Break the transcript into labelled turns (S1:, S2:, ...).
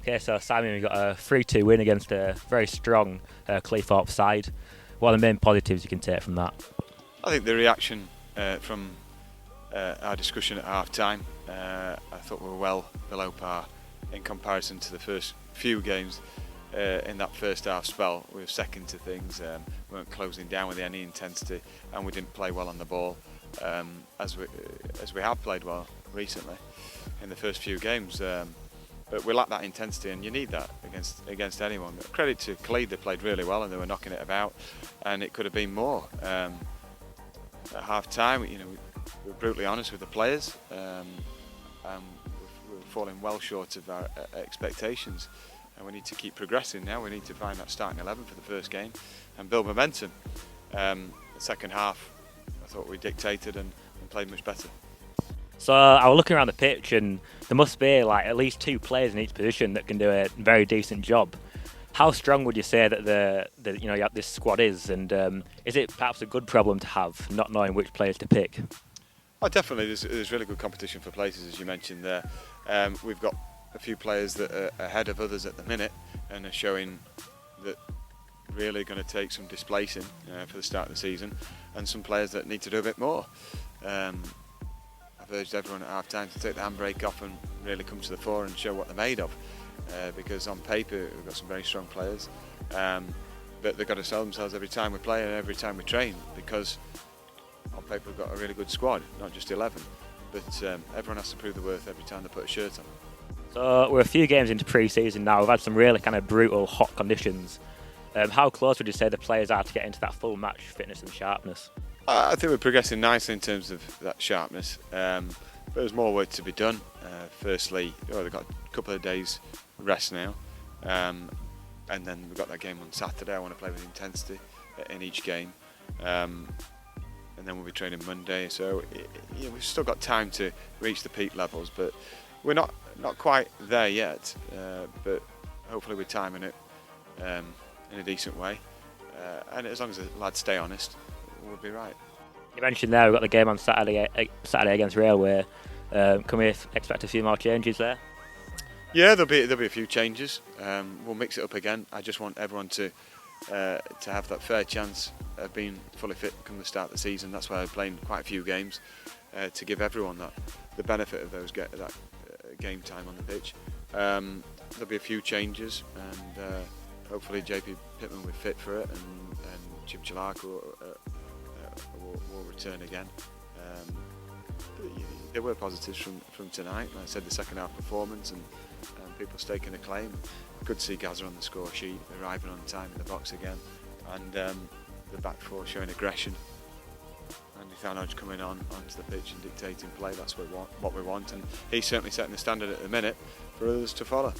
S1: Okay, so Simon, we got a 3-2 win against a very strong Cleethorpes side. What are the main positives you can take from that?
S2: I think the reaction from our discussion at half time, I thought we were well below par in comparison to the first few games. In that first half spell, we were second to things, we weren't closing down with any intensity, and we didn't play well on the ball, as we have played well recently in the first few games. But we lack that intensity, and you need that against anyone. Credit to Cleethorpes, they played really well and they were knocking it about, and it could have been more. At half time, we were brutally honest with the players, and we were falling well short of our expectations. And we need to keep progressing now. We need to find that starting 11 for the first game and build momentum. The second half, I thought we dictated and played much better.
S1: So I was looking around the pitch, and there must be like at least 2 players in each position that can do a very decent job. How strong would you say that this squad is, and is it perhaps a good problem to have, not knowing which players to pick?
S2: Oh, definitely. There's really good competition for places, as you mentioned there. We've got a few players that are ahead of others at the minute and are showing that really going to take some displacing for the start of the season, and some players that need to do a bit more. I've urged everyone at half time to take the handbrake off and really come to the fore and show what they're made of, because on paper we've got some very strong players, but they've got to sell themselves every time we play and every time we train, because on paper we've got a really good squad, not just 11, but everyone has to prove their worth every time they put a shirt on.
S1: So we're a few games into pre-season now. We've had some really kind of brutal, hot conditions. How close would you say the players are to get into that full match fitness and sharpness?
S2: I think we're progressing nicely in terms of that sharpness, but there's more work to be done. Firstly, they've got a couple of days rest now, and then we've got that game on Saturday. I want to play with intensity in each game, and then we'll be training Monday. So we've still got time to reach the peak levels, but we're not quite there yet, but hopefully we're timing it in a decent way, and as long as the lads stay honest, we'll be right.
S1: You mentioned there we've got the game on Saturday against Railway. Can we expect a few more changes there?
S2: Yeah, there'll be a few changes. We'll mix it up again. I just want everyone to have that fair chance of being fully fit come the start of the season. That's why I'm playing quite a few games, to give everyone the benefit of that game time on the pitch. There'll be a few changes, and hopefully JP Pittman will be fit for it, and Jim Chalak will return again. There were positives from tonight. Like I said, the second half performance and people staking a claim. Good to see Gazza on the score sheet, arriving on time in the box again, and the back four showing aggression. And Nathan coming onto the pitch and dictating play. That's what we want, and he's certainly setting the standard at the minute for others to follow.